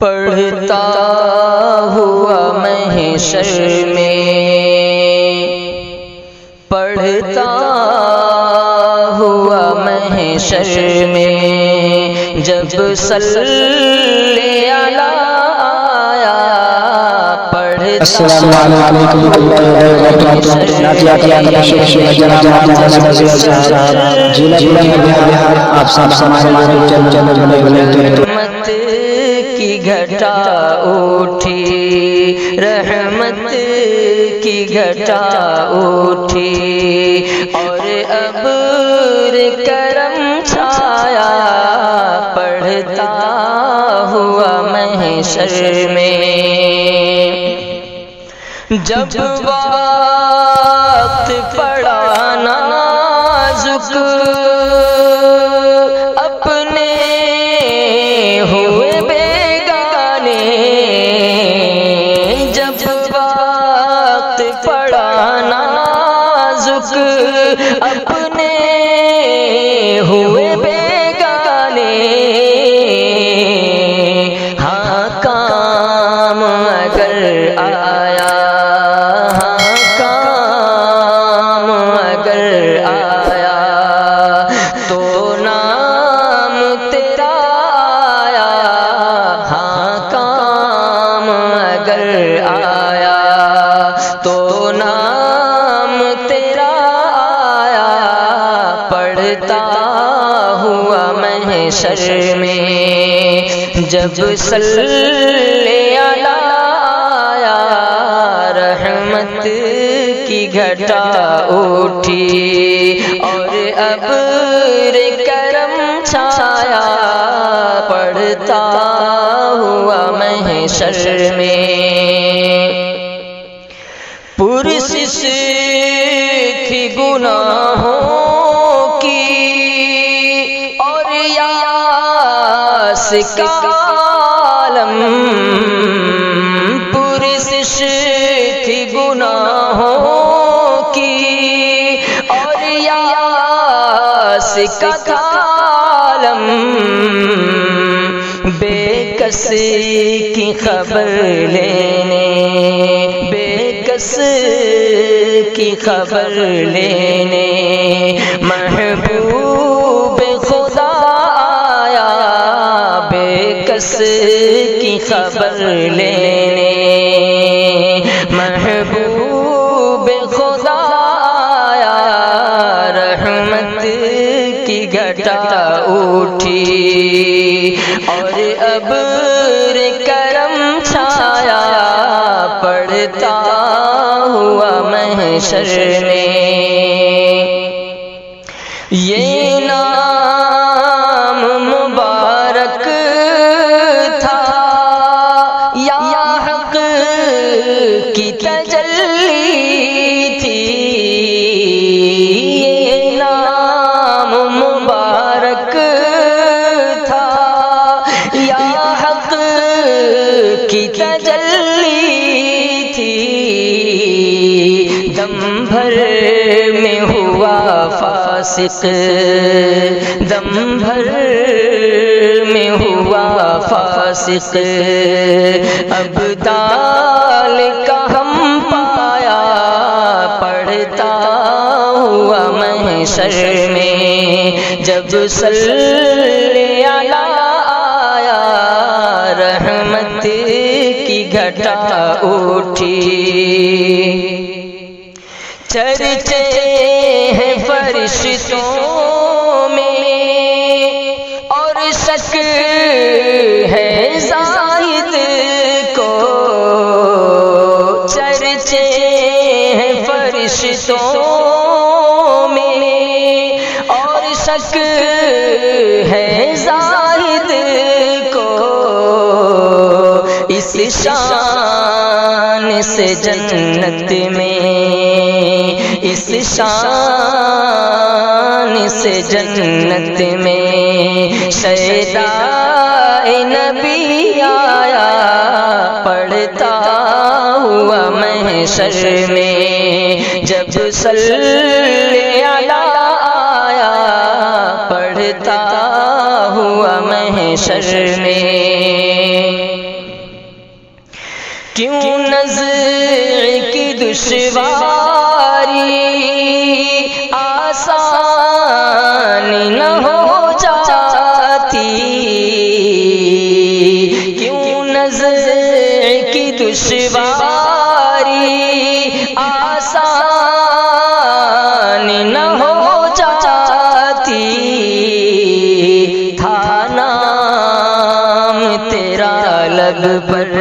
پڑھتا ہوا محشر میں، پڑھتا ہوا محشر میں، جب صلی علی آیا پڑھتا السلام علیکم ورحمۃ اللہ وبرکاتہ۔ نعتیات جناب محمد رضی صاحب ضلع بہار، آپ سب ہمارے چینل بنے رحمت کی گھٹا اٹھی، رحمت کی گھٹا اٹھی، اور ابر کرم چھایا پڑھتا ہوا محشر میں، جب وقت پڑا نازک اپنے ہوئے بیگانے، جب وقت پڑا نازک اپنے ہوئے بیگانے، ہاں کام اگر آیا، ہاں کام اگر آیا تو نام تیرا آیا، ہاں کام اگر آیا تو نام تیرا آیا پڑھتا ہوا محشر میں، جب صلی علی آیا رحمت کی گھٹا اٹھی، اور ابر کرم چھایا پڑھتا ہوا محشر میں، پرسش تھی گناہوں کی اور یاس کا عالم، پرسش تھی گناہوں کی اور یاس کا عالم، بے کس کی خبر لینے، بے کس کی خبر لینے محبوب خدا آیا، بے کس کی خبر لینے محبوب خدا آیا، رحمت کی گھٹا اٹھی، اور ابر کرم چھایا پڑھتا ہوا محشر میں، یہ نام مبارک تھا یا حق کی تجلی تھی، یہ نام مبارک تھا یا حق کی تجلی تھی، دم بھر میں ہوا فاسق، دم بھر میں ہوا فاسق، ابدال کا ہم پایا پڑھتا ہوا محشر میں، جب صلی علی آیا رحمت کی گھٹا اٹھی، چرچے ہیں فرشتوں میں اور شک ہے زاہد کو، چرچے ہیں فرشتوں میں اور شک ہے زاہد کو، اس شان سے جنت میں، اس شان سے جنت میں شیدائے نبی آیا پڑھتا ہوا محشر میں، جب صلی علی آیا پڑھتا ہوا محشر میں، کیوں نزع کی دشواری آسان نہ ہو جاتی، کیوں نزع کی دشواری آسان نہ ہو جاتی، تھا نام تیرا لب پر،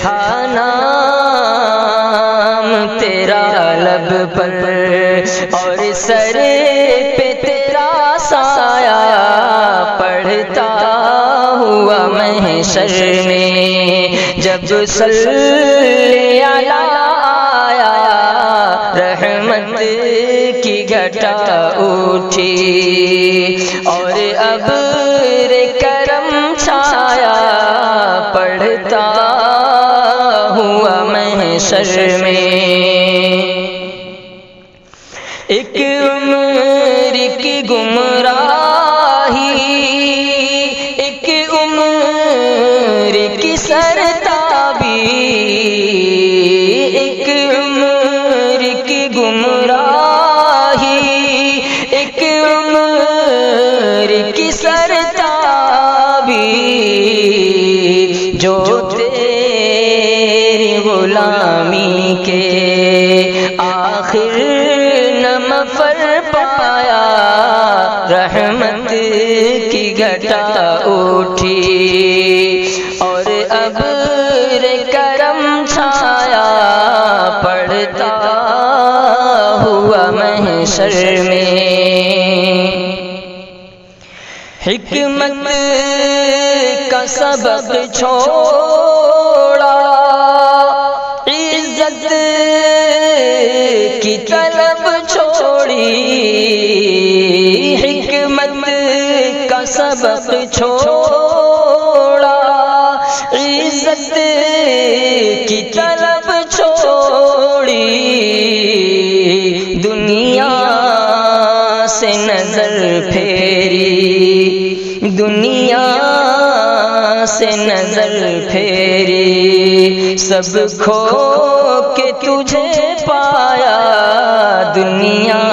تھا نام تیرا لب پر، اور سر پہ تیرا سایہ پڑتا ہوا محشر میں، جب صلی علی آیا رحمت کی گھٹا اٹھی، اور ابر کرم چھایا پڑتا ہوا محشر میں۔ ایک عمر کی گمراہی، ایک عمر کی سرتابی، ایک عمر کی گمراہی، ایک عمر کی سرتابی، جو تیری غلامی کے آخر نمفر پایا، رحمت کی گھٹا اٹھی، اور ابر کرم چھایا پڑتا ہوا محشر میں۔ حکمت کا سبق چھوڑا، عزت کی طلب چھوڑی، حکمت کا سبق چھوڑا، عزت کی طلب چھوڑی، دنیا سے نظر پھیری، دنیا سے نظر پھیری، سب کھو کے تجھے پایا، دنیا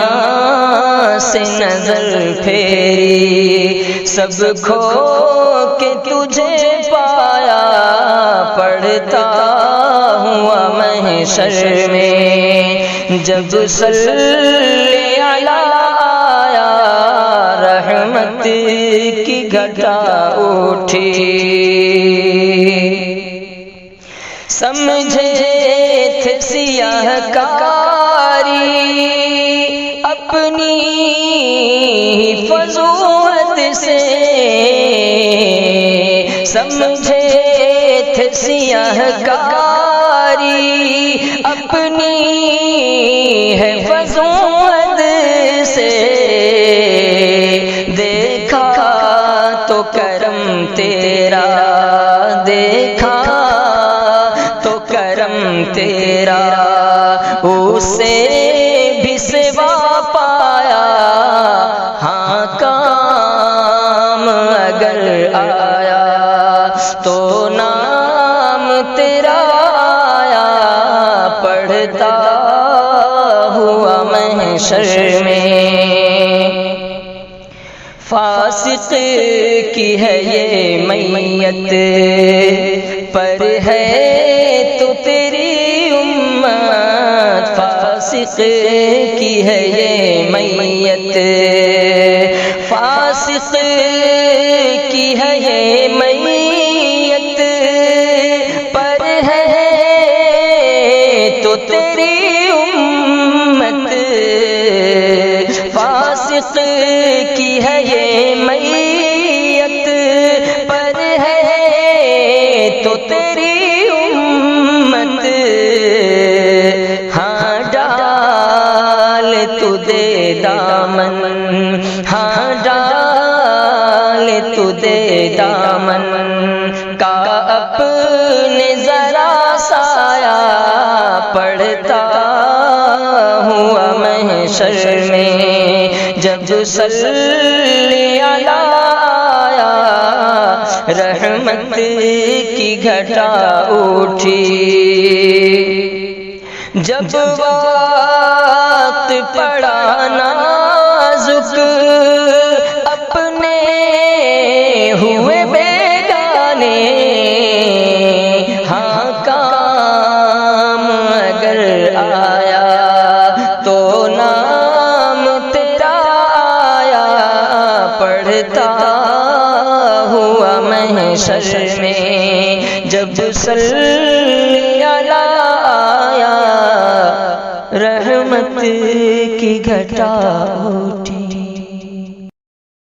سے نظر پھیری، سب کھو کے تجھے پایا، پڑتا ہوا محشر میں، جب صلی علی آیا رحمت کی گھٹا اٹھی، سمجھے تھے سیاہ کاری اپنی فضوحت سے، سمجھے تھے سیاہ کاری اپنی ہے فضوحت سے، دیکھا تو کرم تیرا، دیکھا تو کرم تیرا، اسے بھی سوا پایا، ہاں کام اگر آیا تو نام تیرا آیا، پڑھتا ہوا محشر میں۔ فاسق کی ہے یہ میت، پر ہے تو تیری امت، فاسق کی ہے یہ میت، فاسق کی ہے یہ میت، پر ہے تو تیری امت، فاسق کی ہے یہ میت، پر ہے تو تیری امت، ہاں ڈال تو دے دامن، ہاں ڈال تو دے دامن کا اپنے ذرا سایہ، پڑتا ہوا محشر میں، جب صلی علی آیا رحمت کی گھٹا اٹھی جب وقت پڑا نازک اپنے ہوئے بیگانے ہاں کام اگر آیا تو نام تیرا آیا پڑھتا ہوا محشر میں جب صلی آیا رحمت کی گھٹا اٹھی